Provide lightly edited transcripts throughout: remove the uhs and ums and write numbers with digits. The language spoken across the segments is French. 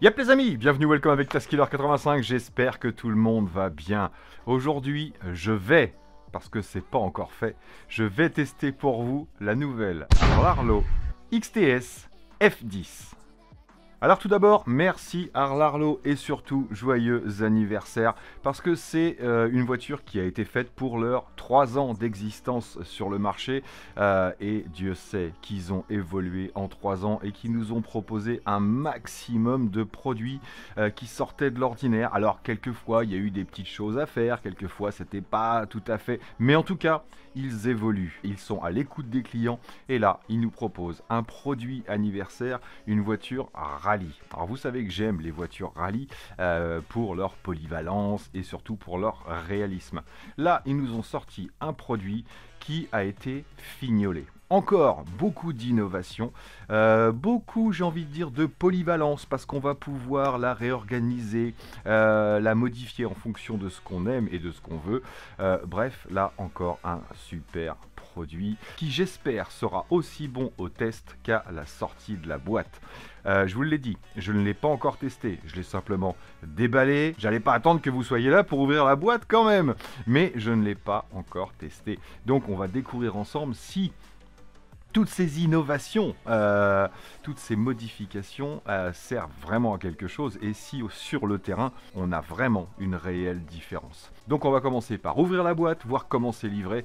Yep les amis, bienvenue, welcome avec Taskiller85, j'espère que tout le monde va bien. Aujourd'hui, parce que c'est pas encore fait, je vais tester pour vous la nouvelle Arlarlo XTS F10. Alors tout d'abord, merci Arlarlo et surtout joyeux anniversaire parce que c'est une voiture qui a été faite pour leurs 3 ans d'existence sur le marché et Dieu sait qu'ils ont évolué en 3 ans et qu'ils nous ont proposé un maximum de produits qui sortaient de l'ordinaire. Alors quelquefois il y a eu des petites choses à faire, quelquefois c'était pas tout à fait, mais en tout cas ils évoluent, ils sont à l'écoute des clients et là ils nous proposent un produit anniversaire, une voiture rallye. Alors vous savez que j'aime les voitures rallye pour leur polyvalence et surtout pour leur réalisme. Là ils nous ont sorti un produit qui a été fignolé. Encore beaucoup d'innovation, beaucoup j'ai envie de dire de polyvalence parce qu'on va pouvoir la réorganiser, la modifier en fonction de ce qu'on aime et de ce qu'on veut. Bref, là encore un super produit qui j'espère sera aussi bon au test qu'à la sortie de la boîte. Je vous l'ai dit, je ne l'ai pas encore testé, je l'ai simplement déballé. J'allais pas attendre que vous soyez là pour ouvrir la boîte quand même, mais je ne l'ai pas encore testé. Donc on va découvrir ensemble si toutes ces innovations, toutes ces modifications servent vraiment à quelque chose et si sur le terrain, on a vraiment une réelle différence. Donc on va commencer par ouvrir la boîte, voir comment c'est livré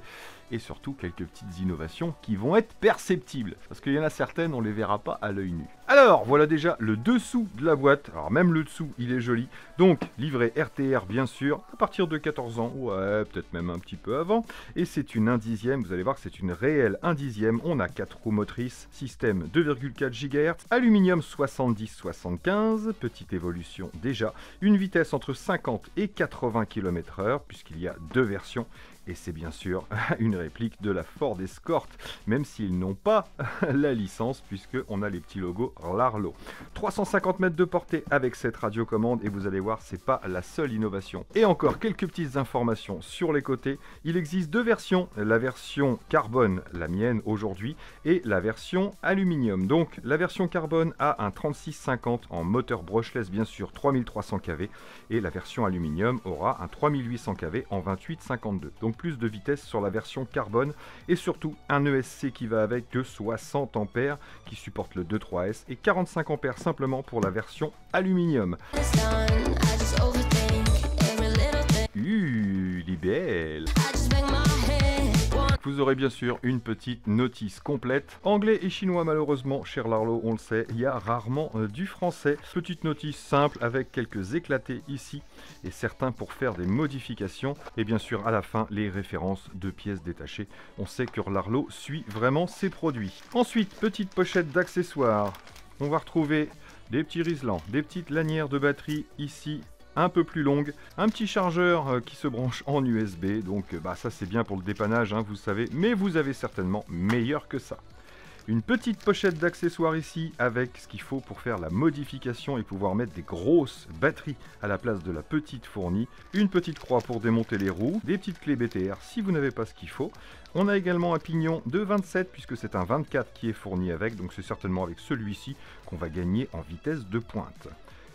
et surtout quelques petites innovations qui vont être perceptibles. Parce qu'il y en a certaines, on ne les verra pas à l'œil nu. Alors, voilà déjà le dessous de la boîte. Alors même le dessous, il est joli. Donc, livret RTR bien sûr, à partir de 14 ans, ouais, peut-être même un petit peu avant. Et c'est une 1/10, vous allez voir que c'est une réelle 1/10. On a 4 roues motrices, système 2,4 GHz, aluminium 70-75, petite évolution déjà. Une vitesse entre 50 et 80 km/h, puisqu'il y a 2 versions. Et c'est bien sûr une réplique de la Ford Escort, même s'ils n'ont pas la licence, puisqu'on a les petits logos Arlarlo. 350 mètres de portée avec cette radiocommande, et vous allez voir, c'est pas la seule innovation. Et encore quelques petites informations sur les côtés. Il existe 2 versions, la version carbone, la mienne aujourd'hui, et la version aluminium. Donc la version carbone a un 3650 en moteur brushless, bien sûr, 3300 kV, et la version aluminium aura un 3800 kV en 2852. Donc plus de vitesse sur la version carbone et surtout un ESC qui va avec de 60 ampères qui supporte le 2.3S et 45 ampères simplement pour la version aluminium. Libelle. Vous aurez bien sûr une petite notice complète. Anglais et chinois malheureusement, cher Larlo, on le sait, il y a rarement du français. Petite notice simple avec quelques éclatés ici et certains pour faire des modifications. Et bien sûr à la fin les références de pièces détachées. On sait que Larlo suit vraiment ses produits. Ensuite, petite pochette d'accessoires. On va retrouver des petits riselants, des petites lanières de batterie ici, un peu plus longue, un petit chargeur qui se branche en USB, donc ça c'est bien pour le dépannage, hein, vous savez, mais vous avez certainement meilleur que ça. Une petite pochette d'accessoires ici avec ce qu'il faut pour faire la modification et pouvoir mettre des grosses batteries à la place de la petite fournie. Une petite croix pour démonter les roues, des petites clés BTR si vous n'avez pas ce qu'il faut. On a également un pignon de 27 puisque c'est un 24 qui est fourni avec, donc c'est certainement avec celui-ci qu'on va gagner en vitesse de pointe.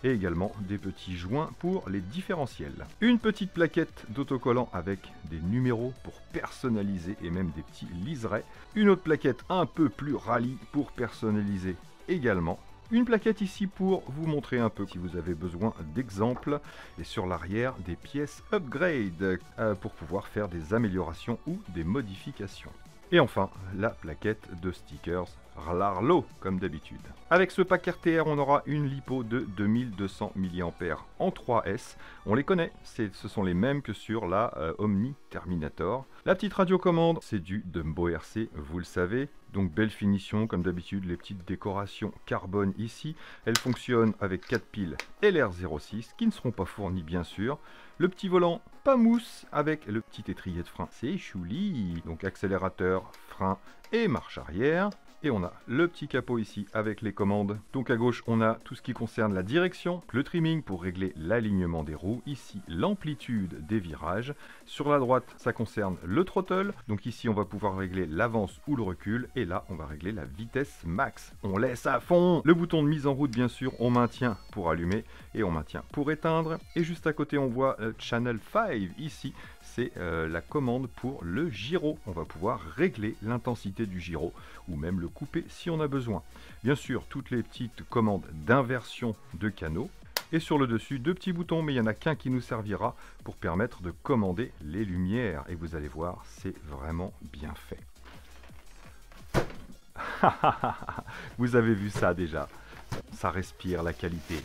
Et également des petits joints pour les différentiels. Une petite plaquette d'autocollant avec des numéros pour personnaliser et même des petits liserets. Une autre plaquette un peu plus rallye pour personnaliser également. Une plaquette ici pour vous montrer un peu si vous avez besoin d'exemples. Et sur l'arrière, des pièces upgrade pour pouvoir faire des améliorations ou des modifications. Et enfin, la plaquette de stickers Arlarlo, comme d'habitude. Avec ce pack RTR, on aura une lipo de 2200 mAh en 3S. On les connaît, ce sont les mêmes que sur la Omni Terminator. La petite radiocommande, c'est du Dumbo RC, vous le savez. Donc belle finition, comme d'habitude, les petites décorations carbone ici. Elles fonctionnent avec 4 piles LR06, qui ne seront pas fournies bien sûr. Le petit volant, pas mousse, avec le petit étrier de frein, c'est chouli. Donc accélérateur, frein et marche arrière. Et on a le petit capot ici avec les commandes. Donc à gauche, on a tout ce qui concerne la direction, le trimming pour régler l'alignement des roues. Ici, l'amplitude des virages. Sur la droite, ça concerne le throttle. Donc ici, on va pouvoir régler l'avance ou le recul. Et là, on va régler la vitesse max. On laisse à fond. Le bouton de mise en route, bien sûr, on maintient pour allumer et on maintient pour éteindre. Et juste à côté, on voit Channel 5 ici. C'est la commande pour le gyro. On va pouvoir régler l'intensité du gyro ou même le couper si on a besoin. Bien sûr, toutes les petites commandes d'inversion de canaux. Et sur le dessus, deux petits boutons, mais il n'y en a qu'un qui nous servira pour permettre de commander les lumières. Et vous allez voir, c'est vraiment bien fait. Vous avez vu ça déjà. Ça respire la qualité.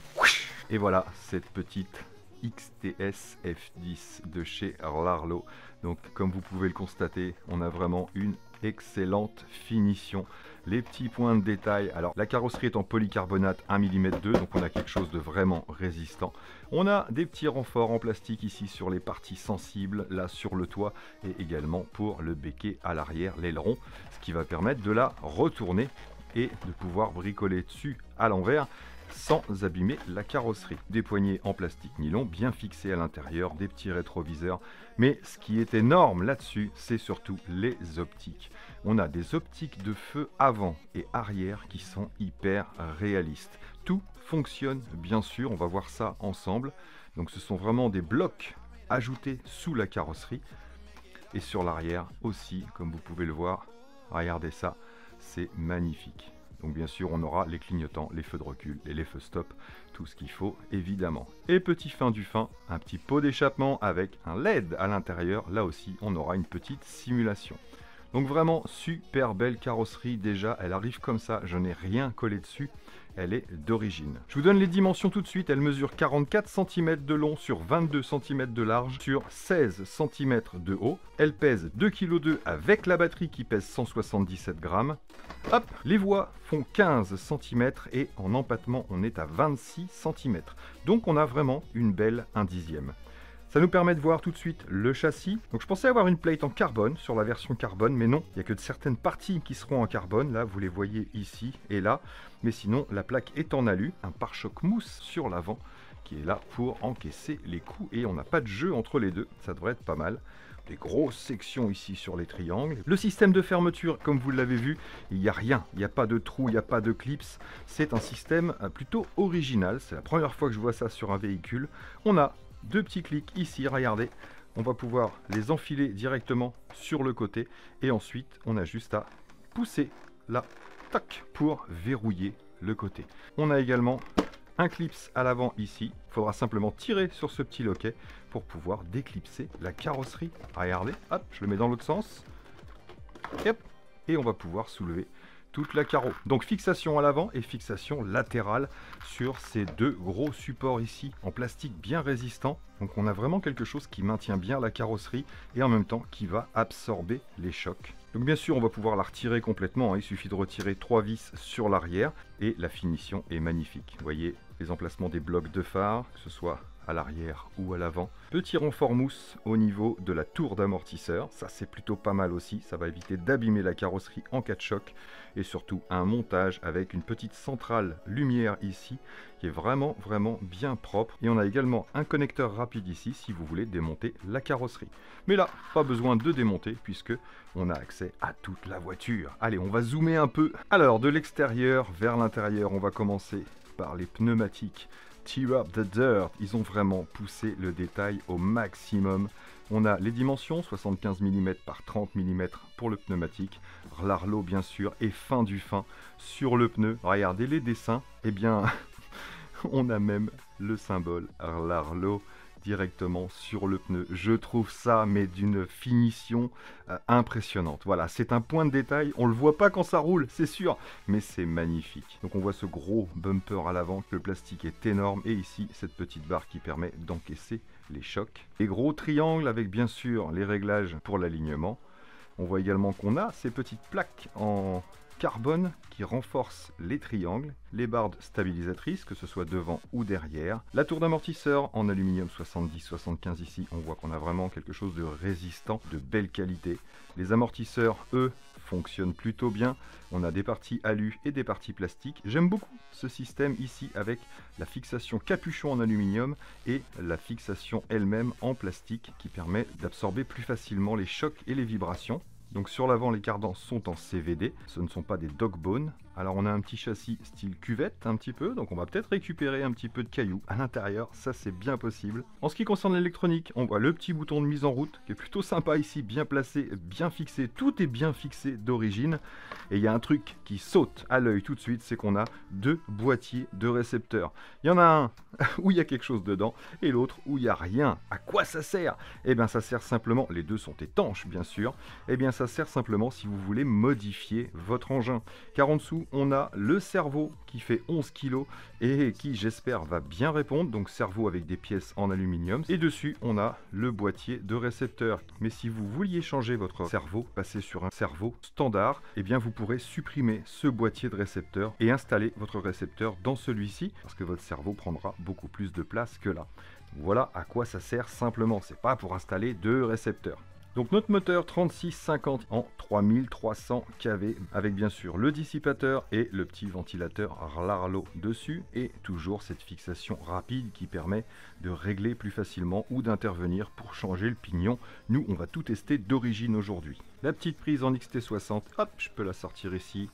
Et voilà, cette petite XTS F10 de chez Larlo. Donc comme vous pouvez le constater, on a vraiment une excellente finition. Les petits points de détail, alors la carrosserie est en polycarbonate 1 mm 2, donc on a quelque chose de vraiment résistant. On a des petits renforts en plastique ici sur les parties sensibles, là sur le toit, et également pour le béquet à l'arrière, l'aileron, ce qui va permettre de la retourner et de pouvoir bricoler dessus à l'envers sans abîmer la carrosserie. Des poignées en plastique nylon bien fixées à l'intérieur, des petits rétroviseurs. Mais ce qui est énorme là-dessus, c'est surtout les optiques. On a des optiques de feu avant et arrière qui sont hyper réalistes. Tout fonctionne bien sûr, on va voir ça ensemble. Donc ce sont vraiment des blocs ajoutés sous la carrosserie. Et sur l'arrière aussi, comme vous pouvez le voir, regardez ça, c'est magnifique. Donc bien sûr, on aura les clignotants, les feux de recul et les feux stop, tout ce qu'il faut évidemment. Et petit fin du fin, un petit pot d'échappement avec un LED à l'intérieur. Là aussi, on aura une petite simulation. Donc vraiment super belle carrosserie déjà, elle arrive comme ça, je n'ai rien collé dessus, elle est d'origine. Je vous donne les dimensions tout de suite, elle mesure 44 cm de long sur 22 cm de large sur 16 cm de haut. Elle pèse 2,2 kg avec la batterie qui pèse 177 grammes. Hop, les voies font 15 cm et en empattement on est à 26 cm. Donc on a vraiment une belle 1/10. Ça nous permet de voir tout de suite le châssis. Donc je pensais avoir une plate en carbone sur la version carbone, mais non, il n'y a que de certaines parties qui seront en carbone. Là, vous les voyez ici et là. Mais sinon, la plaque est en alu, un pare-choc mousse sur l'avant qui est là pour encaisser les coups. Et on n'a pas de jeu entre les deux, ça devrait être pas mal. Des grosses sections ici sur les triangles. Le système de fermeture, comme vous l'avez vu, il n'y a rien. Il n'y a pas de trou, il n'y a pas de clips. C'est un système plutôt original. C'est la première fois que je vois ça sur un véhicule. On a deux petits clics ici, regardez, on va pouvoir les enfiler directement sur le côté et ensuite on a juste à pousser là, tac, pour verrouiller le côté. On a également un clips à l'avant ici, il faudra simplement tirer sur ce petit loquet pour pouvoir déclipser la carrosserie. Regardez, hop, je le mets dans l'autre sens, hop, et on va pouvoir soulever toute la carreau. Donc fixation à l'avant et fixation latérale sur ces deux gros supports ici en plastique bien résistant. Donc on a vraiment quelque chose qui maintient bien la carrosserie et en même temps qui va absorber les chocs. Donc bien sûr on va pouvoir la retirer complètement, hein. Il suffit de retirer 3 vis sur l'arrière et la finition est magnifique. Vous voyez les emplacements des blocs de phare, que ce soit à l'arrière ou à l'avant. Petit renfort mousse au niveau de la tour d'amortisseur, ça c'est plutôt pas mal aussi, ça va éviter d'abîmer la carrosserie en cas de choc. Et surtout un montage avec une petite centrale lumière ici qui est vraiment bien propre. Et on a également un connecteur rapide ici si vous voulez démonter la carrosserie. Mais là, pas besoin de démonter puisque on a accès à toute la voiture. Allez, on va zoomer un peu. Alors de l'extérieur vers l'intérieur, on va commencer par les pneumatiques. Tear Up the Dirt, ils ont vraiment poussé le détail au maximum. On a les dimensions, 75 mm par 30 mm pour le pneumatique. Larlo bien sûr, et fin du fin sur le pneu. Regardez les dessins, eh bien, on a même le symbole Larlo directement sur le pneu. Je trouve ça, mais d'une finition impressionnante. Voilà, c'est un point de détail. On le voit pas quand ça roule, c'est sûr, mais c'est magnifique. Donc on voit ce gros bumper à l'avant, le plastique est énorme, et ici, cette petite barre qui permet d'encaisser les chocs. Les gros triangles avec bien sûr les réglages pour l'alignement. On voit également qu'on a ces petites plaques en carbone qui renforce les triangles, les barres stabilisatrices, que ce soit devant ou derrière, la tour d'amortisseur en aluminium 70-75 ici, on voit qu'on a vraiment quelque chose de résistant, de belle qualité. Les amortisseurs, eux, fonctionnent plutôt bien. On a des parties alu et des parties plastiques. J'aime beaucoup ce système ici avec la fixation capuchon en aluminium et la fixation elle-même en plastique qui permet d'absorber plus facilement les chocs et les vibrations. Donc sur l'avant, les cardans sont en CVD, ce ne sont pas des dog bones. Alors on a un petit châssis style cuvette un petit peu, donc on va peut-être récupérer un petit peu de cailloux à l'intérieur, ça c'est bien possible. En ce qui concerne l'électronique, on voit le petit bouton de mise en route qui est plutôt sympa ici, bien placé, bien fixé, tout est bien fixé d'origine. Et il y a un truc qui saute à l'œil tout de suite, c'est qu'on a deux boîtiers de récepteurs. Il y en a un où il y a quelque chose dedans et l'autre où il n'y a rien. À quoi ça sert? Eh bien ça sert simplement, les deux sont étanches bien sûr, eh bien ça sert simplement si vous voulez modifier votre engin. Car en dessous, on a le cerveau qui fait 11 kg et qui j'espère va bien répondre, donc cerveau avec des pièces en aluminium. Et dessus, on a le boîtier de récepteur. Mais si vous vouliez changer votre cerveau, passer sur un cerveau standard, eh bien vous pourrez supprimer ce boîtier de récepteur et installer votre récepteur dans celui-ci, parce que votre cerveau prendra beaucoup plus de place que là. Voilà à quoi ça sert simplement, c'est pas pour installer deux récepteurs. Donc notre moteur 3650 en 3300 kV avec bien sûr le dissipateur et le petit ventilateur Larlo dessus et toujours cette fixation rapide qui permet de régler plus facilement ou d'intervenir pour changer le pignon. Nous on va tout tester d'origine aujourd'hui. La petite prise en XT60, hop, je peux la sortir ici.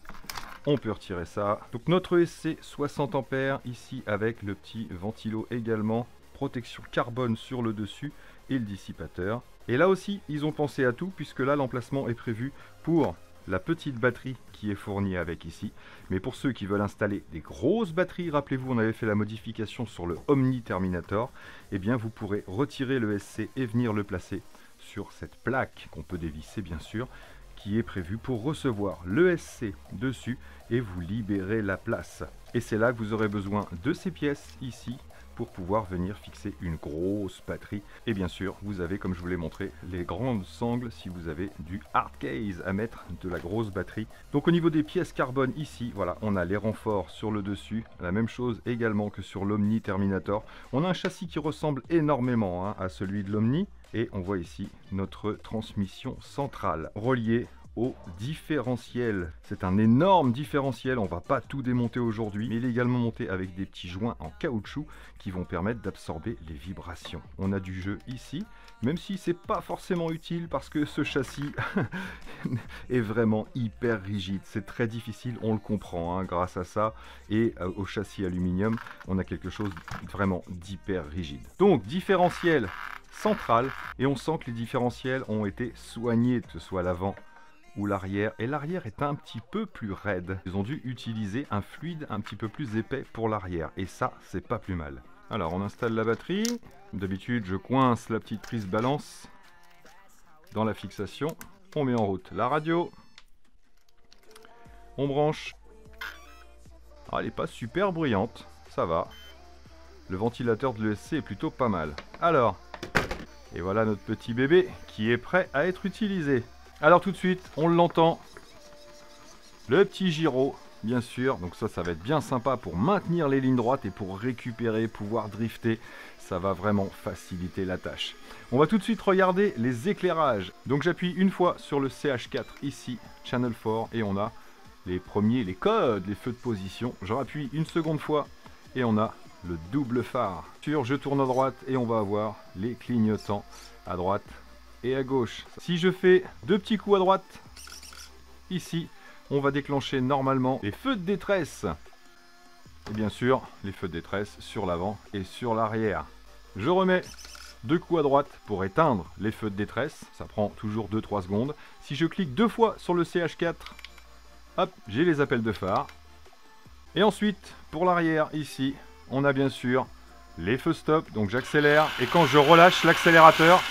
On peut retirer ça. Donc notre ESC 60 ampères ici avec le petit ventilo également, protection carbone sur le dessus et le dissipateur. Et là aussi, ils ont pensé à tout puisque là, l'emplacement est prévu pour la petite batterie qui est fournie avec ici. Mais pour ceux qui veulent installer des grosses batteries, rappelez-vous, on avait fait la modification sur le Omni Terminator, eh bien vous pourrez retirer le SC et venir le placer sur cette plaque qu'on peut dévisser bien sûr, qui est prévue pour recevoir le SC dessus et vous libérer la place. Et c'est là que vous aurez besoin de ces pièces ici, pour pouvoir venir fixer une grosse batterie. Et bien sûr, vous avez, comme je vous l'ai montré, les grandes sangles si vous avez du hard case à mettre de la grosse batterie. Donc au niveau des pièces carbone ici, voilà, on a les renforts sur le dessus, la même chose également que sur l'Omni Terminator. On a un châssis qui ressemble énormément à celui de l'Omni et on voit ici notre transmission centrale reliée au différentiel. C'est un énorme différentiel, on va pas tout démonter aujourd'hui, mais il est également monté avec des petits joints en caoutchouc qui vont permettre d'absorber les vibrations. On a du jeu ici, même si c'est pas forcément utile parce que ce châssis est vraiment hyper rigide. C'est très difficile, on le comprend grâce à ça et au châssis aluminium, on a quelque chose vraiment d'hyper rigide. Donc différentiel central et on sent que les différentiels ont été soignés, que ce soit l'avant ou l'arrière, et l'arrière est un petit peu plus raide. Ils ont dû utiliser un fluide un petit peu plus épais pour l'arrière, et ça, c'est pas plus mal. Alors, on installe la batterie. D'habitude, je coince la petite prise balance dans la fixation. On met en route la radio. On branche. Ah, elle n'est pas super bruyante, ça va. Le ventilateur de l'ESC est plutôt pas mal. Alors, et voilà notre petit bébé qui est prêt à être utilisé. Alors tout de suite, on l'entend, le petit gyro, bien sûr, donc ça va être bien sympa pour maintenir les lignes droites et pour récupérer, pouvoir drifter, ça va vraiment faciliter la tâche. On va tout de suite regarder les éclairages. Donc j'appuie une fois sur le CH4 ici, Channel 4, et on a les premiers, les codes, les feux de position. Je rappuie une seconde fois et on a le double phare. Je tourne à droite et on va avoir les clignotants à droite et à gauche. Si je fais deux petits coups à droite, ici, on va déclencher normalement les feux de détresse. Et bien sûr, les feux de détresse sur l'avant et sur l'arrière. Je remets deux coups à droite pour éteindre les feux de détresse. Ça prend toujours 2-3 secondes. Si je clique deux fois sur le CH4, hop, j'ai les appels de phare. Et ensuite, pour l'arrière, ici, on a bien sûr les feux stop. Donc j'accélère et quand je relâche l'accélérateur,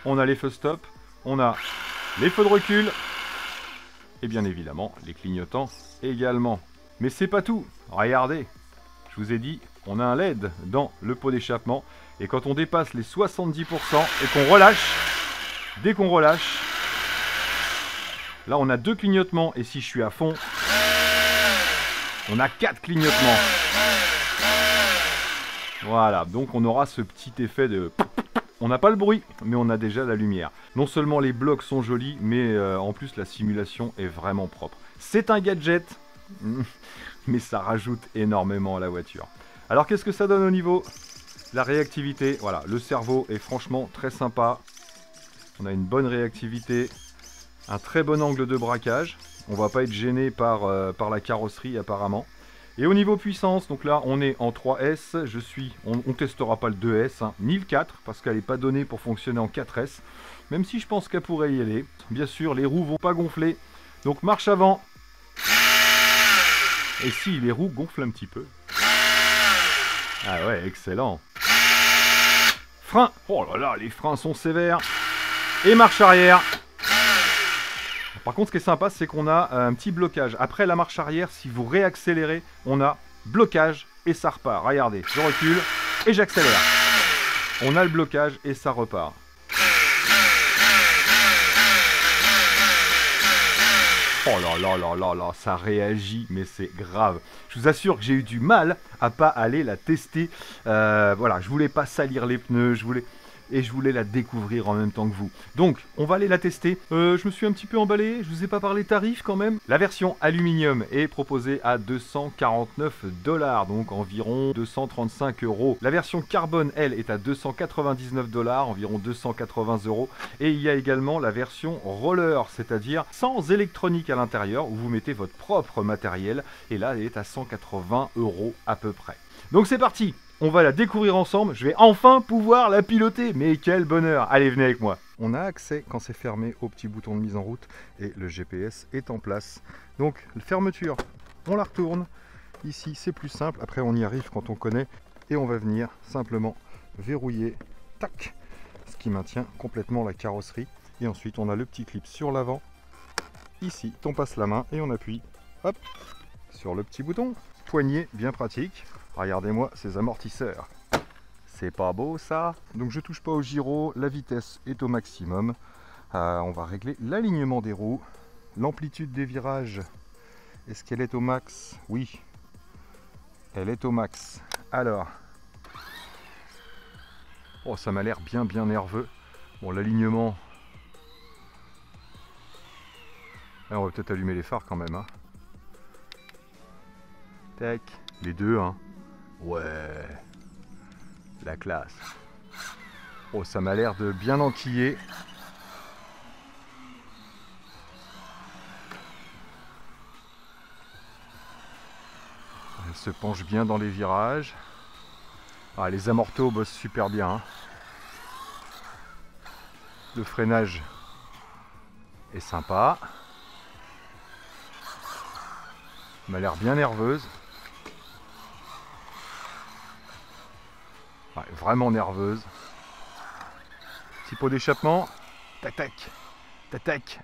on a les feux stop, on a les feux de recul et bien évidemment les clignotants également. Mais c'est pas tout, regardez, je vous ai dit, on a un LED dans le pot d'échappement et quand on dépasse les 70% et qu'on relâche, dès qu'on relâche, là on a deux clignotements et si je suis à fond, On a 4 clignotements. Voilà, donc on aura ce petit effet de... On n'a pas le bruit, mais on a déjà la lumière. Non seulement les blocs sont jolis, mais en plus la simulation est vraiment propre. C'est un gadget, mais ça rajoute énormément à la voiture. Alors qu'est-ce que ça donne au niveau? La réactivité, voilà, le cerveau est franchement très sympa. On a une bonne réactivité, un très bon angle de braquage. On va pas être gêné par la carrosserie apparemment. Et au niveau puissance, donc là on est en 3S, on testera pas le 2S, hein, ni le 4, parce qu'elle n'est pas donnée pour fonctionner en 4S, même si je pense qu'elle pourrait y aller. Bien sûr, les roues vont pas gonfler, donc marche avant. Et si, les roues gonflent un petit peu. Ah ouais, excellent. Frein, oh là là, les freins sont sévères. Et marche arrière. Par contre, ce qui est sympa, c'est qu'on a un petit blocage. Après la marche arrière, si vous réaccélérez, on a blocage et ça repart. Regardez, je recule et j'accélère. On a le blocage et ça repart. Oh là là là là là, ça réagit, mais c'est grave. Je vous assure que j'ai eu du mal à pas aller la tester. Voilà, je voulais pas salir les pneus, je voulais la découvrir en même temps que vous. Donc, on va aller la tester. Je me suis un petit peu emballé, je vous ai pas parlé tarifs quand même. La version aluminium est proposée à 249 $, donc environ 235 €. La version carbone, elle, est à 299 $, environ 280 €. Et il y a également la version roller, c'est-à-dire sans électronique à l'intérieur, où vous mettez votre propre matériel. Et là, elle est à 180 € à peu près. Donc c'est parti! On va la découvrir ensemble, je vais enfin pouvoir la piloter, mais quel bonheur! Allez, venez avec moi. On a accès, quand c'est fermé, au petit bouton de mise en route et le GPS est en place. Donc, fermeture, on la retourne. Ici, c'est plus simple, après on y arrive quand on connaît. Et on va venir simplement verrouiller, tac, ce qui maintient complètement la carrosserie. Et ensuite, on a le petit clip sur l'avant. Ici, on passe la main et on appuie, hop, sur le petit bouton. Poignée, bien pratique. Regardez-moi ces amortisseurs. C'est pas beau ça? Donc je touche pas au gyro, la vitesse est au maximum. On va régler l'alignement des roues. L'amplitude des virages, est-ce qu'elle est au max? Oui, elle est au max. Alors, oh ça m'a l'air bien nerveux. Bon, l'alignement... On va peut-être allumer les phares quand même. Hein. Tac, les deux, hein. Ouais, la classe. Oh, ça m'a l'air de bien enquiller. Elle se penche bien dans les virages. Ah, les amortos bossent super bien. Hein. Le freinage est sympa. Elle m'a l'air bien nerveuse. Ouais, vraiment nerveuse. Petit pot d'échappement. Tac tac. Tac tac.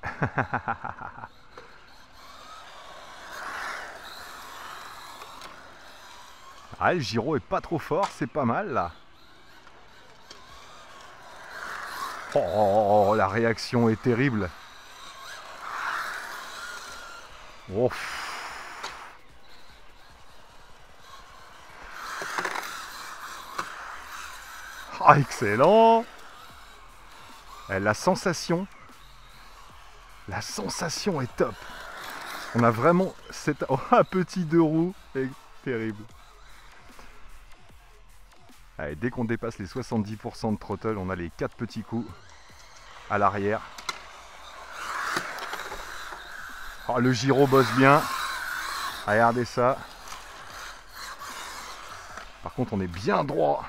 Ah, le gyro est pas trop fort, c'est pas mal là. Oh, la réaction est terrible. Oh. Ah, excellent! La sensation est top. On a vraiment cette... Oh, un petit deux roues, c'est terrible. Allez, dès qu'on dépasse les 70% de throttle, on a les 4 petits coups à l'arrière. Oh, le gyro bosse bien. Regardez ça. Par contre, on est bien droit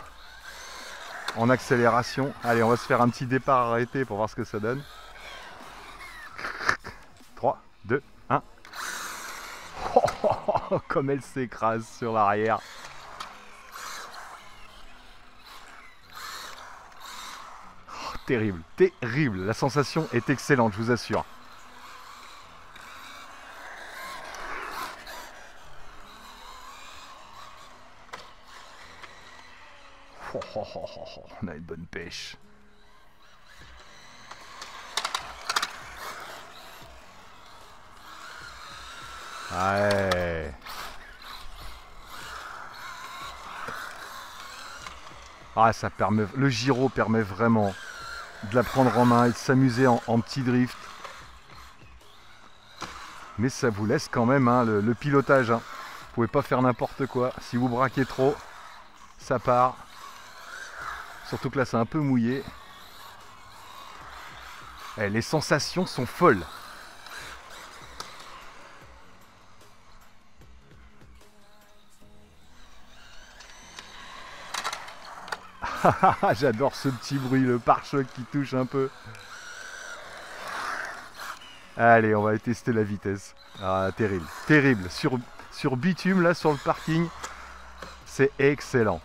en accélération. Allez, on va se faire un petit départ arrêté pour voir ce que ça donne. 3, 2, 1. Oh, comme elle s'écrase sur l'arrière. Oh, terrible, terrible. La sensation est excellente, je vous assure. On a une bonne pêche. Ouais. Ah, ça permet, le gyro permet vraiment de la prendre en main et de s'amuser en petit drift. Mais ça vous laisse quand même hein, le pilotage. Hein. Vous pouvez pas faire n'importe quoi. Si vous braquez trop, ça part. Surtout que là, c'est un peu mouillé. Et les sensations sont folles. J'adore ce petit bruit, le pare-choc qui touche un peu. Allez, on va aller tester la vitesse. Ah, terrible, terrible. Sur bitume, là, sur le parking, c'est excellent.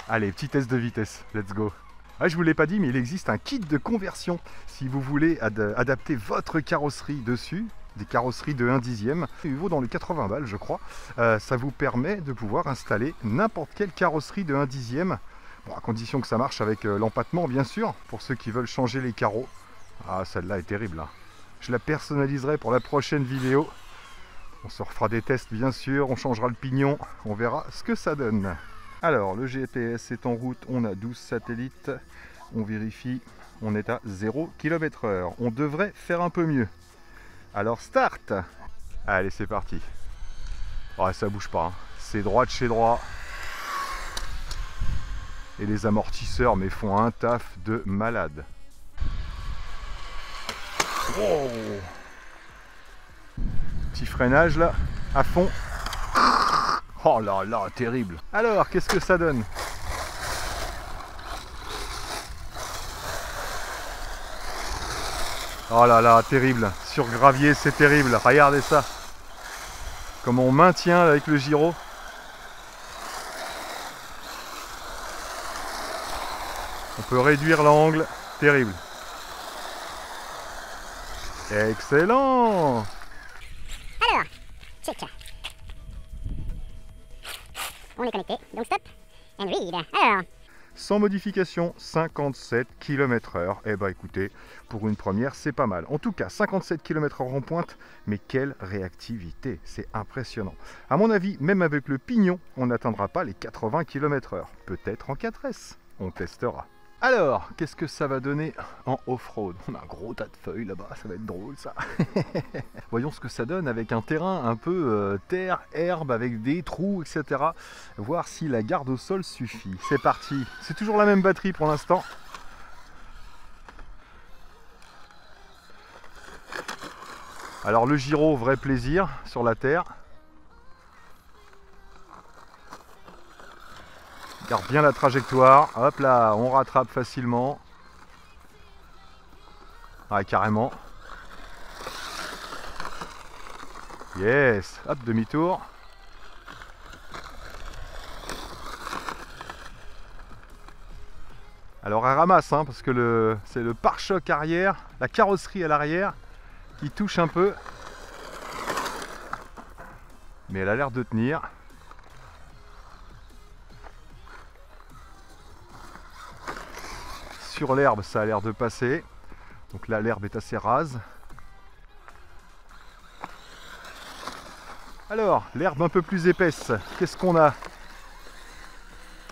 Allez, petit test de vitesse, let's go. Ah, je vous l'ai pas dit, mais il existe un kit de conversion. Si vous voulez adapter votre carrosserie dessus, des carrosseries de 1/10, il vaut dans les 80 balles, je crois. Ça vous permet de pouvoir installer n'importe quelle carrosserie de 1/10. Bon, à condition que ça marche avec l'empattement, bien sûr, pour ceux qui veulent changer les carreaux. Ah, celle-là est terrible. Hein. Je la personnaliserai pour la prochaine vidéo. On se refera des tests, bien sûr. On changera le pignon. On verra ce que ça donne. Alors, le GPS est en route. On a 12 satellites. On vérifie. On est à 0 km/h. On devrait faire un peu mieux. Alors, start! Allez, c'est parti. Ouais, ça bouge pas. Hein. C'est droit de chez droit. Et les amortisseurs mais font un taf de malade. Wow. Petit freinage là, à fond. Oh là là, terrible. Alors, qu'est-ce que ça donne? Oh là là, terrible. Sur gravier, c'est terrible. Regardez ça. Comment on maintient avec le gyro. On peut réduire l'angle. Terrible. Excellent. Alors, check. On est connecté, donc stop. And read. Alors. Sans modification, 57 km/h. Eh bah écoutez, pour une première, c'est pas mal. En tout cas, 57 km/h en pointe, mais quelle réactivité, c'est impressionnant. À mon avis, même avec le pignon, on n'atteindra pas les 80 km/h. Peut-être en 4S, on testera. Alors, qu'est-ce que ça va donner en off-road? On a un gros tas de feuilles là-bas, ça va être drôle ça. Voyons ce que ça donne avec un terrain un peu terre, herbe, avec des trous, etc. Voir si la garde au sol suffit. C'est parti. C'est toujours la même batterie pour l'instant. Alors le gyro, vrai plaisir sur la terre. Garde bien la trajectoire. Hop là, on rattrape facilement. Ouais, carrément. Yes. Hop, demi-tour. Alors elle ramasse, hein, parce que c'est le pare-choc arrière, la carrosserie à l'arrière, qui touche un peu. Mais elle a l'air de tenir. Sur l'herbe, ça a l'air de passer. Donc là, l'herbe est assez rase. Alors, l'herbe un peu plus épaisse, qu'est-ce qu'on a?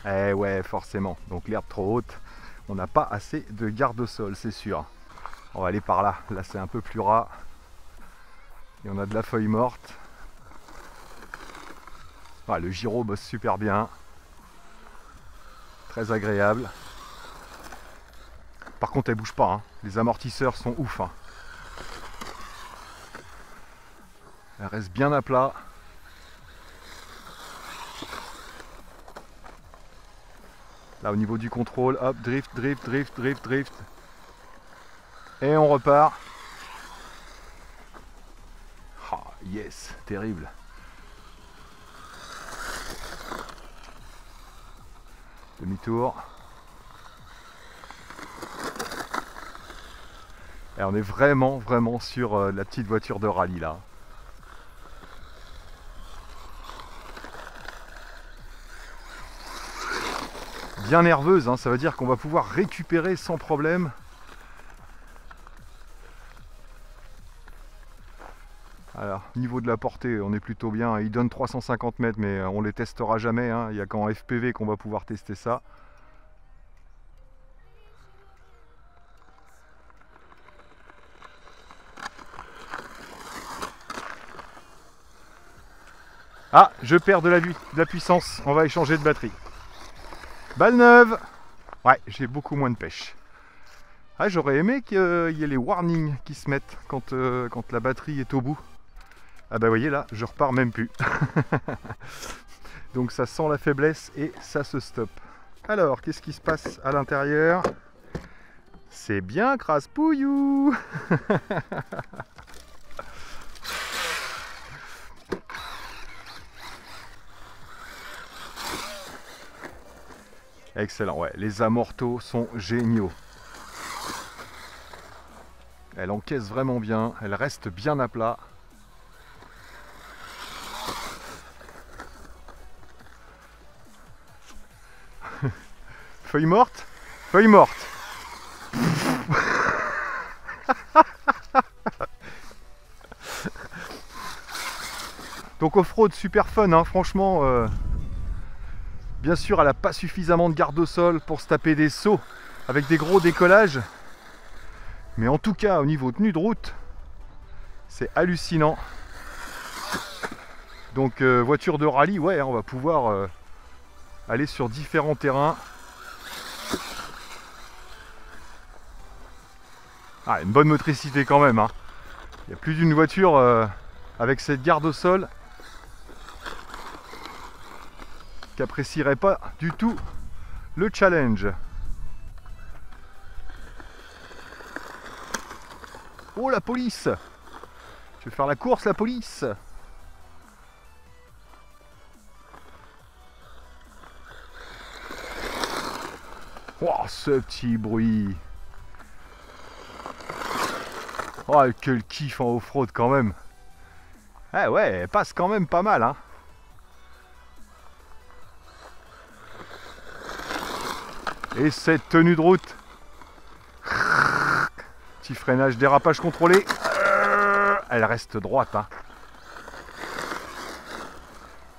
Eh ouais, forcément. Donc l'herbe trop haute, on n'a pas assez de garde au sol, c'est sûr. On va aller par là. Là, c'est un peu plus ras. Et on a de la feuille morte. Ah, le gyro bosse super bien. Très agréable. Par contre, elle bouge pas. Hein. Les amortisseurs sont ouf. Hein. Elle reste bien à plat. Là, au niveau du contrôle, hop, drift, drift, drift, drift, drift. Et on repart. Oh, yes, terrible. Demi-tour. Et on est vraiment sur la petite voiture de rallye là. Bien nerveuse, hein, ça veut dire qu'on va pouvoir récupérer sans problème. Alors, niveau de la portée, on est plutôt bien. Il donne 350 mètres, mais on les testera jamais. Hein. Il n'y a qu'en FPV qu'on va pouvoir tester ça. Ah, je perds de la puissance. On va échanger de batterie. Balle neuve. Ouais, j'ai beaucoup moins de pêche. Ah, j'aurais aimé qu'il y ait les warnings qui se mettent quand la batterie est au bout. Ah bah voyez là, je repars même plus. Donc ça sent la faiblesse et ça se stoppe. Alors, qu'est-ce qui se passe à l'intérieur? C'est bien crasse-pouillou. Excellent, ouais, les amortos sont géniaux. Elle encaisse vraiment bien, elle reste bien à plat. Feuille morte? Feuille morte. Donc off-road super fun, hein, franchement. Bien sûr, elle n'a pas suffisamment de garde au sol pour se taper des sauts avec des gros décollages. Mais en tout cas, au niveau tenue de route, c'est hallucinant. Donc voiture de rallye, ouais, on va pouvoir aller sur différents terrains. Ah, une bonne motricité quand même. Hein. Il y a plus d'une voiture avec cette garde au sol qui apprécierait pas du tout le challenge. Oh la police! Je vais faire la course, la police! Oh ce petit bruit! Oh quel kiff en off-road quand même! Eh ouais, elle passe quand même pas mal hein! Et cette tenue de route. Petit freinage, dérapage contrôlé. Elle reste droite. Hein.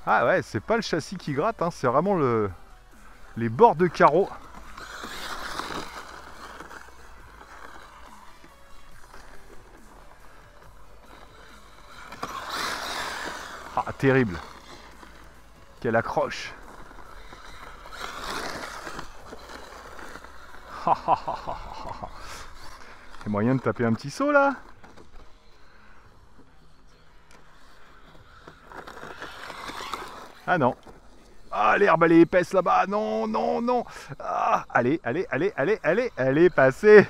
Ah ouais, c'est pas le châssis qui gratte, hein, c'est vraiment les bords de carreau. Ah, terrible. Quelle accroche. Il y a moyen de taper un petit saut là? Ah non. Ah l'herbe elle est épaisse là-bas. Non, non, non. Ah, allez, allez, allez, allez, allez, allez, passez.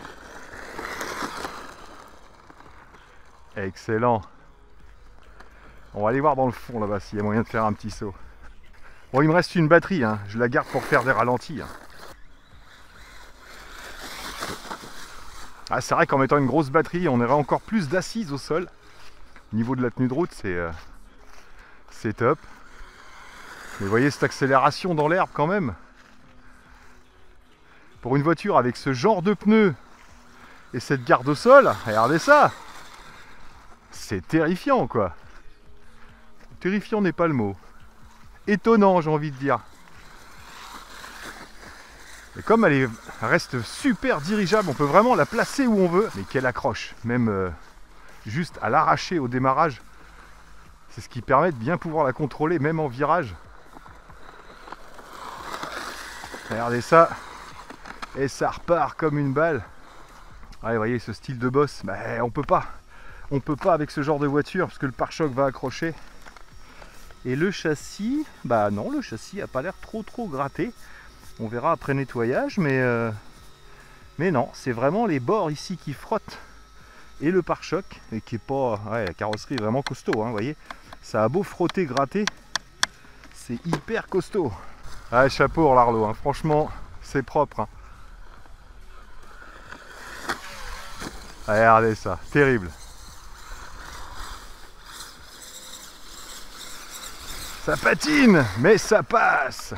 Excellent. On va aller voir dans le fond là-bas s'il y a moyen de faire un petit saut. Bon, il me reste une batterie, hein. Je la garde pour faire des ralentis. Hein. Ah, c'est vrai qu'en mettant une grosse batterie, on aurait encore plus d'assises au sol. Au niveau de la tenue de route, c'est top. Mais vous voyez cette accélération dans l'herbe quand même. Pour une voiture avec ce genre de pneus et cette garde au sol, regardez ça. C'est terrifiant quoi. Terrifiant n'est pas le mot. Étonnant j'ai envie de dire. Et comme elle reste super dirigeable, on peut vraiment la placer où on veut. Mais quelle accroche, même juste à l'arracher au démarrage. C'est ce qui permet de bien pouvoir la contrôler, même en virage. Regardez ça. Et ça repart comme une balle. Ouais, vous voyez ce style de boss, bah, on peut pas. On peut pas avec ce genre de voiture, parce que le pare-choc va accrocher. Et le châssis, bah non, le châssis a pas l'air trop gratté. On verra après nettoyage, mais non, c'est vraiment les bords ici qui frottent et le pare-choc, et qui est pas... Ouais, la carrosserie est vraiment costaud, hein, vous voyez. Ça a beau frotter, gratter, c'est hyper costaud. Ah, chapeau l'Arlo, hein, franchement, c'est propre. Hein. Regardez ça, terrible. Ça patine, mais ça passe.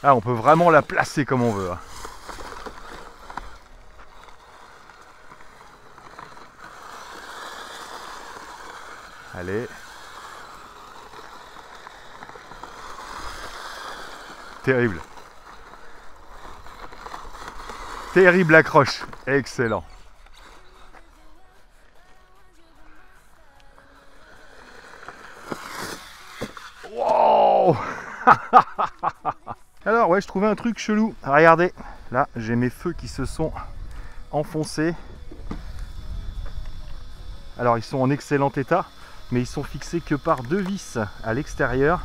Ah, on peut vraiment la placer comme on veut. Hein. Terrible. Terrible accroche. Excellent. Wow. Alors ouais, je trouvais un truc chelou. Regardez, là j'ai mes feux qui se sont enfoncés. Alors ils sont en excellent état, mais ils sont fixés que par 2 vis à l'extérieur.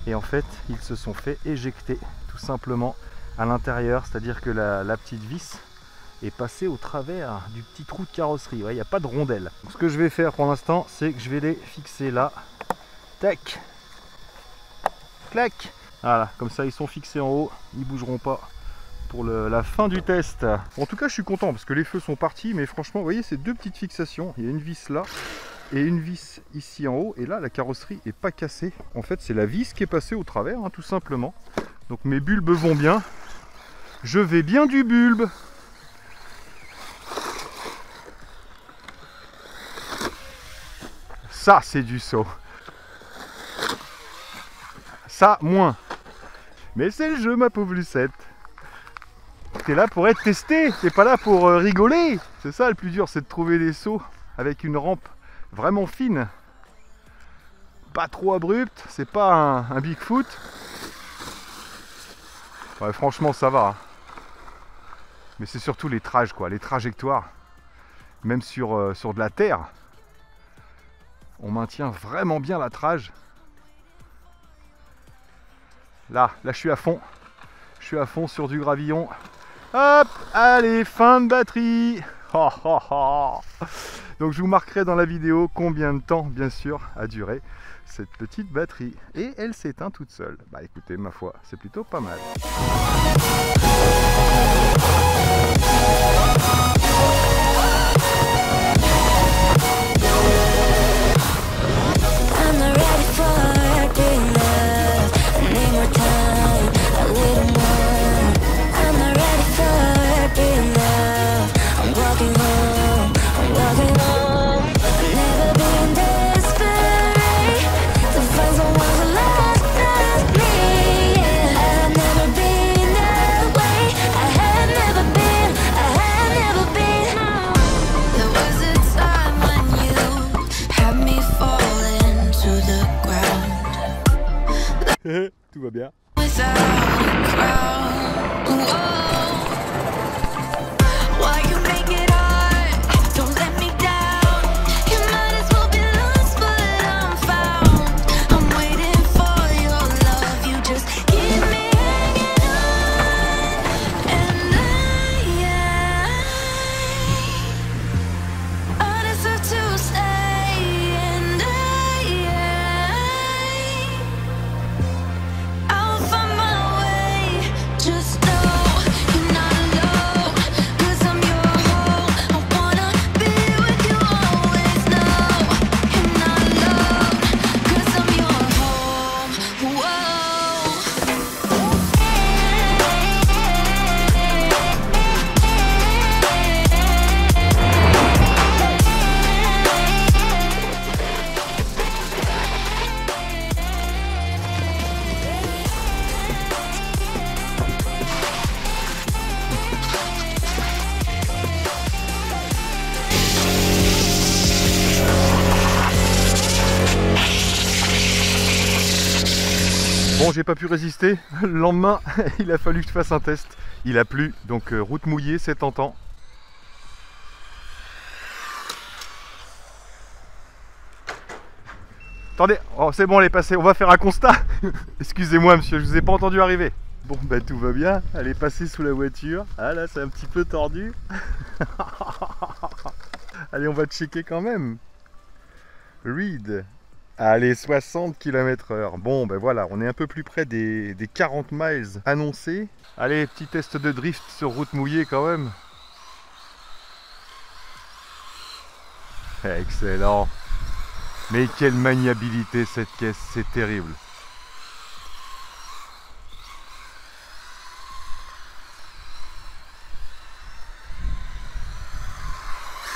Et en fait, ils se sont fait éjecter tout simplement à l'intérieur. C'est-à-dire que la petite vis est passée au travers du petit trou de carrosserie. Ouais, il n'y a pas de rondelle. Donc, ce que je vais faire pour l'instant, c'est que je vais les fixer là. Tac. Clac. Voilà, comme ça ils sont fixés en haut, ils bougeront pas pour la fin du test. En tout cas, je suis content parce que les feux sont partis, mais franchement, vous voyez ces 2 petites fixations. Il y a une vis là et une vis ici en haut, et là la carrosserie est pas cassée. En fait, c'est la vis qui est passée au travers, hein, tout simplement. Donc mes bulbes vont bien. Je vais bien du bulbe. Ça, c'est du saut. Ça, moins. Mais c'est le jeu, ma pauvre Lucette. T'es là pour être testé, t'es pas là pour rigoler. C'est ça le plus dur, c'est de trouver des sauts avec une rampe vraiment fine. Pas trop abrupte, c'est pas un Bigfoot. Ouais, franchement, ça va. Mais c'est surtout les trages, quoi, les trajectoires. Même sur de la terre, on maintient vraiment bien la trage. Là, je suis à fond. Je suis à fond sur du gravillon. Hop, allez, fin de batterie. Oh, oh, oh. Donc je vous marquerai dans la vidéo combien de temps, bien sûr, a duré cette petite batterie. Et elle s'éteint toute seule. Bah écoutez, ma foi, c'est plutôt pas mal. Tout va bien. Bon, j'ai pas pu résister. Le lendemain, il a fallu que je fasse un test. Il a plu, donc route mouillée, c'est tentant. Attendez, oh, c'est bon, elle est passée. On va faire un constat. Excusez-moi, monsieur, je vous ai pas entendu arriver. Bon, bah tout va bien. Elle est passée sous la voiture. Ah là, c'est un petit peu tordu. Allez, on va checker quand même. Read. Allez, 60 km/h. Bon, ben voilà, on est un peu plus près des 40 miles annoncés. Allez, petit test de drift sur route mouillée quand même. Excellent. Mais quelle maniabilité cette caisse, c'est terrible.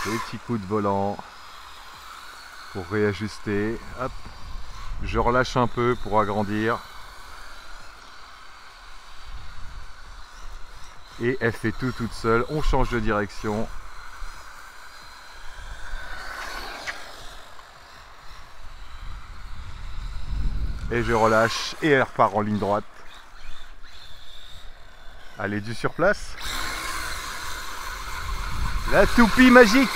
Des petits coups de volant pour réajuster. Hop. Je relâche un peu pour agrandir. et elle fait tout toute seule. On change de direction. Et je relâche et elle repart en ligne droite. Allez, du sur place. La toupie magique.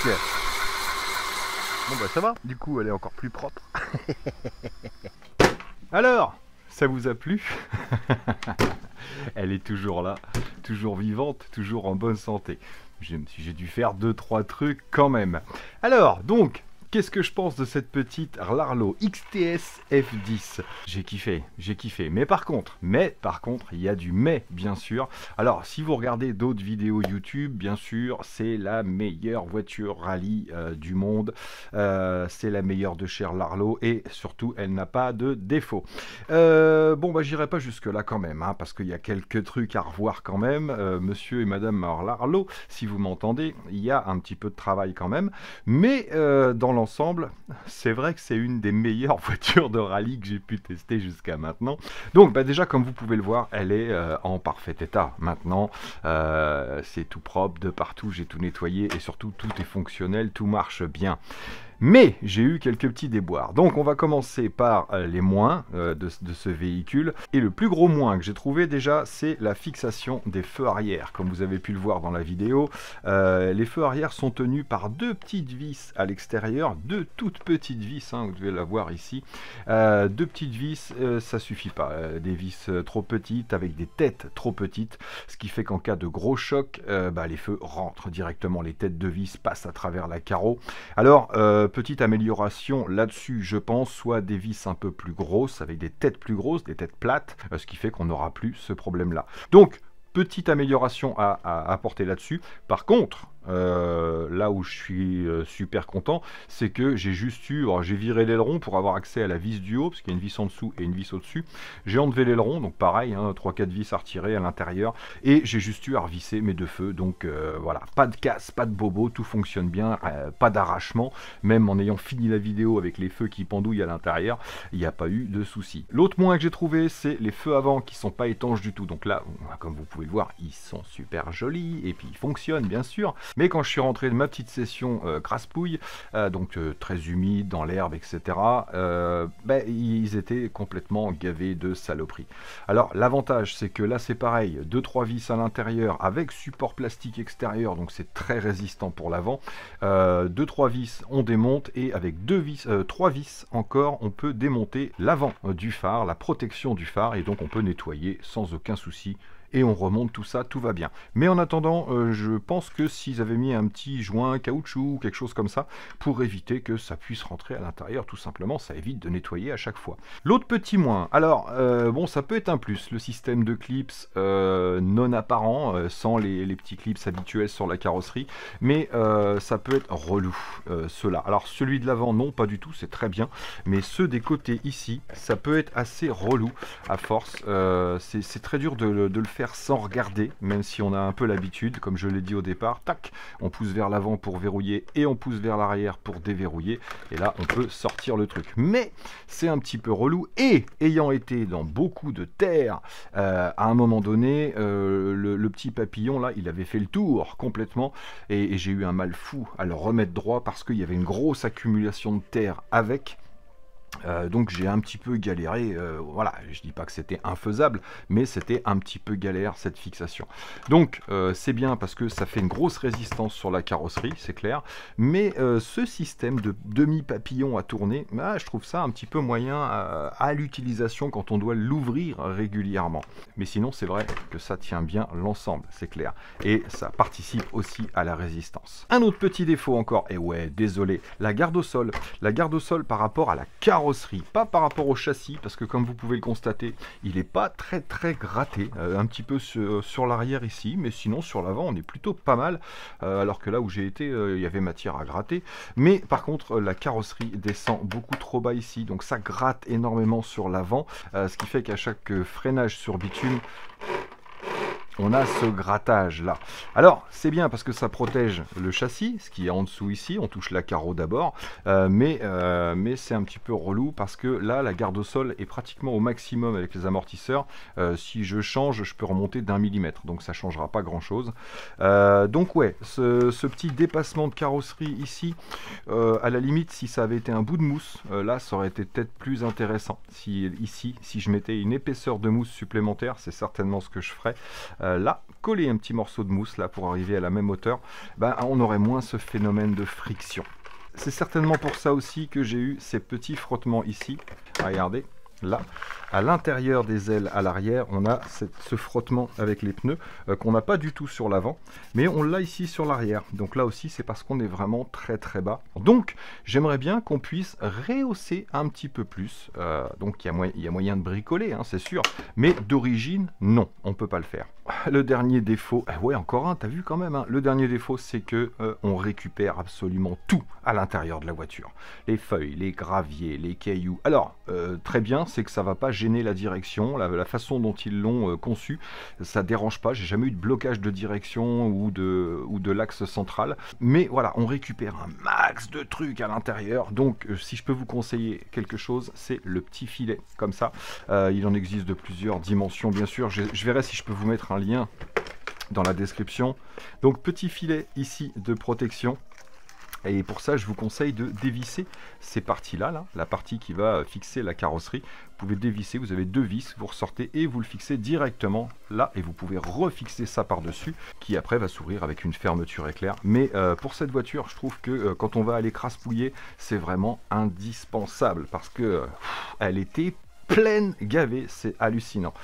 Bon bah ça va, du coup elle est encore plus propre. Alors, ça vous a plu? Elle est toujours là, toujours vivante, toujours en bonne santé. J'ai dû faire 2-3 trucs quand même. Alors, donc, qu'est-ce que je pense de cette petite Larlo XTS F10? J'ai kiffé. Mais par contre, il y a du mais, bien sûr. Alors, si vous regardez d'autres vidéos YouTube, bien sûr, c'est la meilleure voiture rallye du monde. C'est la meilleure de chez Larlo et surtout, elle n'a pas de défaut. Bon, bah, j'irai pas jusque-là quand même, hein, parce qu'il y a quelques trucs à revoir quand même. Monsieur et Madame Larlo, si vous m'entendez, il y a un petit peu de travail quand même. Mais dans l'ensemble, c'est vrai que c'est une des meilleures voitures de rallye que j'ai pu tester jusqu'à maintenant. Donc bah déjà, comme vous pouvez le voir, elle est en parfait état maintenant. C'est tout propre de partout, j'ai tout nettoyé et surtout tout est fonctionnel, tout marche bien. Mais j'ai eu quelques petits déboires. Donc on va commencer par les moins de ce véhicule. Et le plus gros moins que j'ai trouvé déjà, c'est la fixation des feux arrière. Comme vous avez pu le voir dans la vidéo, les feux arrière sont tenus par deux petites vis à l'extérieur, deux toutes petites vis, hein, vous devez la voir ici. Deux petites vis, ça suffit pas. Des vis trop petites avec des têtes trop petites, ce qui fait qu'en cas de gros choc, les feux rentrent directement. Les têtes de vis passent à travers la carreau. Alors, petite amélioration là-dessus, je pense, soit des vis un peu plus grosses, avec des têtes plus grosses, des têtes plates, ce qui fait qu'on n'aura plus ce problème-là. Donc, petite amélioration à apporter là-dessus. Par contre, là où je suis super content, c'est que j'ai juste eu, j'ai viré l'aileron pour avoir accès à la vis du haut, parce qu'il y a une vis en dessous et une vis au-dessus. J'ai enlevé l'aileron, donc pareil, hein, 3-4 vis à retirer à l'intérieur, et j'ai juste eu à revisser mes deux feux. Donc voilà, pas de casse, pas de bobo, tout fonctionne bien, pas d'arrachement, même en ayant fini la vidéo avec les feux qui pendouillent à l'intérieur, il n'y a pas eu de souci. L'autre moins que j'ai trouvé, c'est les feux avant qui sont pas étanches du tout. Donc là, comme vous pouvez le voir, ils sont super jolis, et puis ils fonctionnent bien sûr. Mais quand je suis rentré de ma petite session grasse-pouille, donc très humide, dans l'herbe, etc., ils étaient complètement gavés de saloperies. Alors l'avantage, c'est que là c'est pareil, 2-3 vis à l'intérieur avec support plastique extérieur, donc c'est très résistant pour l'avant. 2-3 vis, on démonte, et avec 3 vis encore, on peut démonter l'avant du phare, la protection du phare, et donc on peut nettoyer sans aucun souci. Et on remonte tout ça, tout va bien. Mais en attendant, je pense que s'ils avaient mis un petit joint caoutchouc ou quelque chose comme ça, pour éviter que ça puisse rentrer à l'intérieur, tout simplement, ça évite de nettoyer à chaque fois. L'autre petit moins, alors, bon, ça peut être un plus, le système de clips non apparent, sans les petits clips habituels sur la carrosserie, mais ça peut être relou, ceux-là. Alors, celui de l'avant, non, pas du tout, c'est très bien, mais ceux des côtés ici, ça peut être assez relou à force. C'est très dur de le faire sans regarder, même si on a un peu l'habitude, comme je l'ai dit au départ, tac, on pousse vers l'avant pour verrouiller et on pousse vers l'arrière pour déverrouiller, et là on peut sortir le truc. Mais c'est un petit peu relou, et ayant été dans beaucoup de terre, à un moment donné, le petit papillon là, il avait fait le tour complètement, et j'ai eu un mal fou à le remettre droit parce qu'il y avait une grosse accumulation de terre avec. Donc j'ai un petit peu galéré, voilà, je dis pas que c'était infaisable, mais c'était un petit peu galère cette fixation. Donc c'est bien parce que ça fait une grosse résistance sur la carrosserie, c'est clair, mais ce système de demi-papillon à tourner, je trouve ça un petit peu moyen à l'utilisation quand on doit l'ouvrir régulièrement. Mais sinon c'est vrai que ça tient bien l'ensemble, c'est clair, et ça participe aussi à la résistance. Un autre petit défaut encore, et ouais, désolé, la garde au sol par rapport à la carrosserie, pas par rapport au châssis, parce que comme vous pouvez le constater, il n'est pas très gratté, un petit peu sur l'arrière ici, mais sinon sur l'avant on est plutôt pas mal, alors que là où j'ai été, il y avait matière à gratter. Mais par contre la carrosserie descend beaucoup trop bas ici, donc ça gratte énormément sur l'avant, ce qui fait qu'à chaque freinage sur bitume, on a ce grattage là. Alors c'est bien parce que ça protège le châssis, ce qui est en dessous ici, on touche la carreau d'abord, mais c'est un petit peu relou parce que là la garde au sol est pratiquement au maximum avec les amortisseurs. Si je change, je peux remonter d'1 millimètre, donc ça changera pas grand chose. Donc ouais, ce petit dépassement de carrosserie ici, à la limite si ça avait été un bout de mousse, là ça aurait été peut-être plus intéressant. Si ici, si je mettais une épaisseur de mousse supplémentaire, c'est certainement ce que je ferais. Là, coller un petit morceau de mousse là pour arriver à la même hauteur, ben, on aurait moins ce phénomène de friction. C'est certainement pour ça aussi que j'ai eu ces petits frottements ici. Regardez, là, à l'intérieur des ailes à l'arrière, on a ce frottement avec les pneus qu'on n'a pas du tout sur l'avant, mais on l'a ici sur l'arrière. Donc là aussi, c'est parce qu'on est vraiment très très bas. Donc, j'aimerais bien qu'on puisse rehausser un petit peu plus. Donc, il y a moyen de bricoler, hein, c'est sûr, mais d'origine, non, on ne peut pas le faire. Le dernier défaut, ouais, encore un, t'as vu quand même, hein, le dernier défaut, c'est que on récupère absolument tout à l'intérieur de la voiture. Les feuilles, les graviers, les cailloux. Alors, très bien, c'est que ça va pas gêner la direction, la façon dont ils l'ont conçu, ça dérange pas, j'ai jamais eu de blocage de direction ou de l'axe central, mais voilà, on récupère un max de trucs à l'intérieur. Donc si je peux vous conseiller quelque chose, c'est le petit filet, comme ça. Il en existe de plusieurs dimensions, bien sûr, je verrai si je peux vous mettre un lien dans la description. Donc petit filet ici de protection. Et pour ça, je vous conseille de dévisser ces parties-là, la partie qui va fixer la carrosserie. Vous pouvez dévisser, vous avez 2 vis, vous ressortez et vous le fixez directement là. Et vous pouvez refixer ça par-dessus, qui après va s'ouvrir avec une fermeture éclair. Mais pour cette voiture, je trouve que quand on va aller craspouiller, c'est vraiment indispensable. Parce que elle était pleine gavée, c'est hallucinant.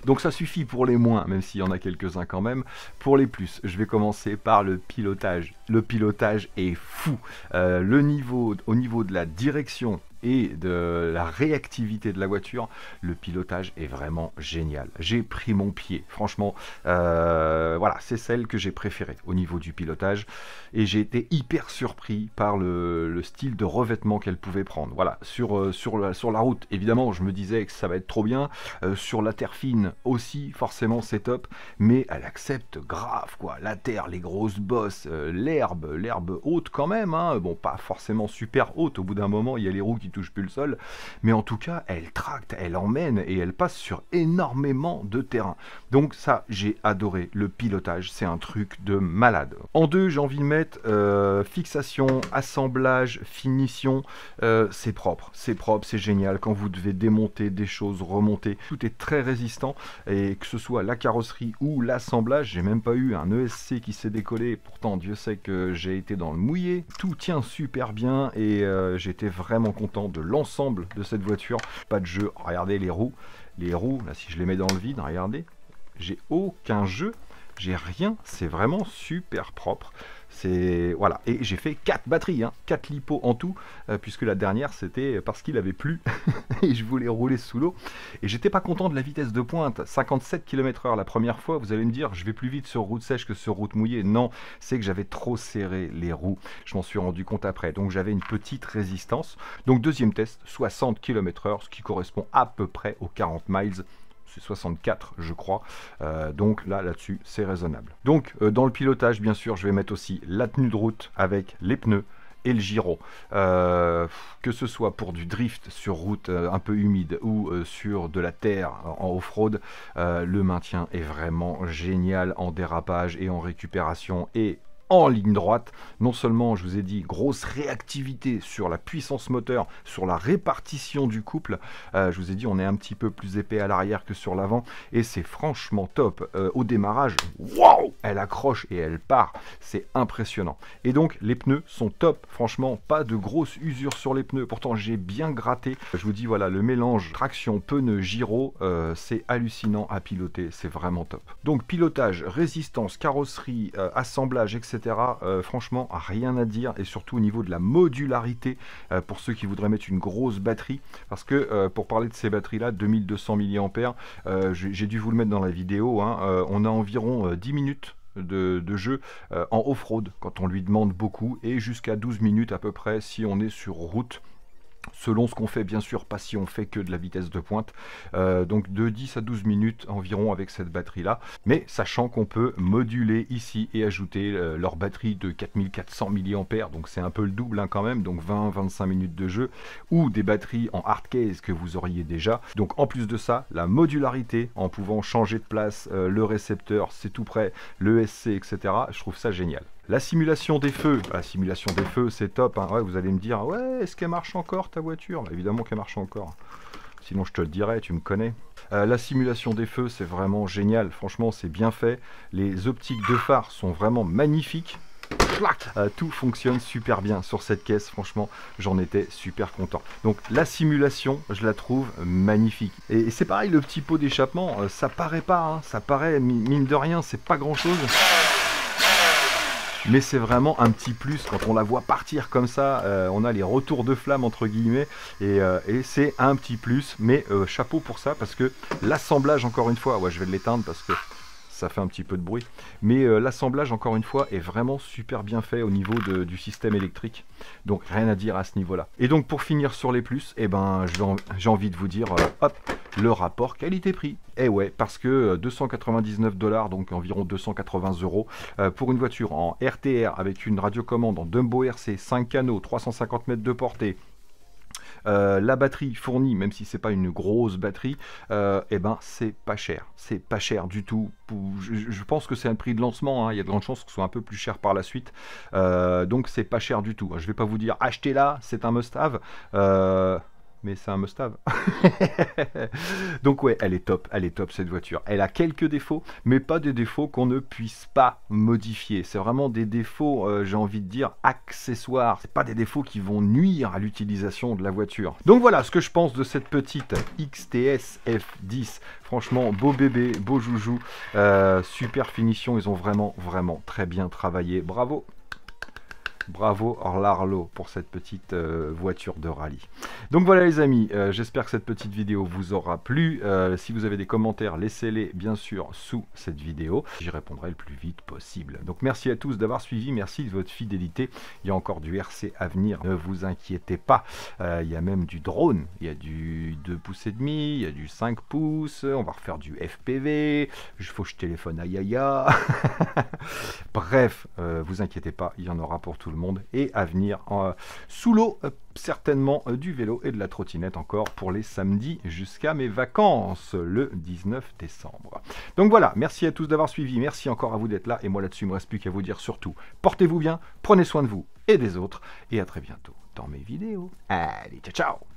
Donc ça suffit pour les moins, même s'il y en a quelques-uns quand même. Pour les plus, je vais commencer par le pilotage. Le pilotage est fou. Au niveau de la direction et de la réactivité de la voiture, le pilotage est vraiment génial. J'ai pris mon pied, franchement, voilà, c'est celle que j'ai préférée au niveau du pilotage, et j'ai été hyper surpris par le style de revêtement qu'elle pouvait prendre. Voilà, sur la route, évidemment, je me disais que ça va être trop bien, sur la terre fine aussi, forcément c'est top, mais elle accepte grave, quoi, la terre, les grosses bosses, l'herbe haute quand même, hein. Bon, pas forcément super haute, au bout d'un moment, il y a les roues qui touche plus le sol, mais en tout cas elle tracte, elle emmène et elle passe sur énormément de terrain. Donc ça, j'ai adoré le pilotage, c'est un truc de malade. En 2, j'ai envie de mettre fixation, assemblage, finition. C'est propre, c'est génial. Quand vous devez démonter des choses, remonter, tout est très résistant, et que ce soit la carrosserie ou l'assemblage, j'ai même pas eu un ESC qui s'est décollé. Pourtant Dieu sait que j'ai été dans le mouillé, tout tient super bien, et j'étais vraiment content de l'ensemble de cette voiture. Pas de jeu, regardez les roues, là si je les mets dans le vide, regardez, j'ai aucun jeu, j'ai rien, c'est vraiment super propre. C'est voilà, et j'ai fait 4 batteries, hein, 4 lipos en tout, puisque la dernière c'était parce qu'il avait plu et je voulais rouler sous l'eau, et j'étais pas content de la vitesse de pointe. 57 km/h la première fois. Vous allez me dire, je vais plus vite sur route sèche que sur route mouillée. Non, c'est que j'avais trop serré les roues, je m'en suis rendu compte après, donc j'avais une petite résistance. Donc deuxième test, 60 km/h, ce qui correspond à peu près aux 40 miles. C'est 64 je crois, donc là-dessus c'est raisonnable. Donc dans le pilotage, bien sûr, je vais mettre aussi la tenue de route avec les pneus et le gyro, que ce soit pour du drift sur route un peu humide ou sur de la terre en off-road, le maintien est vraiment génial en dérapage et en récupération et en ligne droite. Non seulement, je vous ai dit, grosse réactivité sur la puissance moteur, sur la répartition du couple, je vous ai dit, on est un petit peu plus épais à l'arrière que sur l'avant, et c'est franchement top. Au démarrage, waouh, elle accroche et elle part, c'est impressionnant. Et donc les pneus sont top, franchement, pas de grosse usure sur les pneus, pourtant j'ai bien gratté. Je vous dis, voilà, le mélange traction, pneus, gyro, c'est hallucinant à piloter, c'est vraiment top. Donc pilotage, résistance, carrosserie, assemblage, etc. Franchement, rien à dire, et surtout au niveau de la modularité, pour ceux qui voudraient mettre une grosse batterie, parce que pour parler de ces batteries là, 2200 mAh, j'ai dû vous le mettre dans la vidéo, hein, on a environ 10 minutes de jeu en off-road quand on lui demande beaucoup, et jusqu'à 12 minutes à peu près si on est sur route. selon ce qu'on fait, bien sûr, pas si on fait que de la vitesse de pointe, donc de 10 à 12 minutes environ avec cette batterie là, mais sachant qu'on peut moduler ici et ajouter leur batterie de 4400 mAh, donc c'est un peu le double hein, quand même, donc 20-25 minutes de jeu, ou des batteries en hard case que vous auriez déjà. Donc en plus de ça, la modularité en pouvant changer de place le récepteur, c'est tout prêt, le SC, etc. Je trouve ça génial. La simulation des feux, c'est top, hein. Ouais, vous allez me dire, ouais, est-ce qu'elle marche encore ta voiture? Bah, évidemment qu'elle marche encore, sinon je te le dirais, tu me connais. La simulation des feux, c'est vraiment génial, franchement c'est bien fait, les optiques de phare sont vraiment magnifiques. Tout fonctionne super bien sur cette caisse, franchement j'en étais super content. Donc la simulation, je la trouve magnifique, et c'est pareil, le petit pot d'échappement, ça paraît pas, hein, ça paraît mine de rien, c'est pas grand chose, mais c'est vraiment un petit plus quand on la voit partir comme ça. On a les retours de flamme entre guillemets, et c'est un petit plus, mais chapeau pour ça, parce que l'assemblage, encore une fois, ouais, je vais l'éteindre parce que ça fait un petit peu de bruit, mais l'assemblage, encore une fois, est vraiment super bien fait au niveau du système électrique, donc rien à dire à ce niveau là. Et donc pour finir sur les plus, eh ben, j'ai envie de vous dire hop, le rapport qualité-prix. Et ouais, parce que 299 $, donc environ 280 €, pour une voiture en RTR avec une radiocommande en Dumbo RC, 5 canaux, 350 mètres de portée, la batterie fournie, même si c'est pas une grosse batterie, et ben c'est pas cher du tout. Je pense que c'est un prix de lancement, hein. Il y a de grandes chances que ce soit un peu plus cher par la suite, donc c'est pas cher du tout. Je vais pas vous dire achetez-la, c'est un must-have, mais c'est un must-have. Donc ouais, elle est top cette voiture. Elle a quelques défauts, mais pas des défauts qu'on ne puisse pas modifier. C'est vraiment des défauts, j'ai envie de dire, accessoires. C'est pas des défauts qui vont nuire à l'utilisation de la voiture. Donc voilà ce que je pense de cette petite XTS F10. Franchement, beau bébé, beau joujou, super finition. Ils ont vraiment très bien travaillé. Bravo! Bravo Orlarlo pour cette petite voiture de rallye. Donc voilà les amis, j'espère que cette petite vidéo vous aura plu. Si vous avez des commentaires, laissez-les bien sûr sous cette vidéo. J'y répondrai le plus vite possible. Donc merci à tous d'avoir suivi, merci de votre fidélité. Il y a encore du RC à venir, ne vous inquiétez pas. Il y a même du drone, il y a du 2,5 pouces, il y a du 5 pouces, on va refaire du FPV, il faut que je téléphone à Yaya. Bref, vous inquiétez pas, il y en aura pour tout le monde, et à venir sous l'eau, certainement du vélo et de la trottinette encore pour les samedis jusqu'à mes vacances le 19 décembre. Donc voilà, merci à tous d'avoir suivi, merci encore à vous d'être là, et moi là-dessus il me reste plus qu'à vous dire surtout, portez-vous bien, prenez soin de vous et des autres, et à très bientôt dans mes vidéos. Allez, ciao ciao.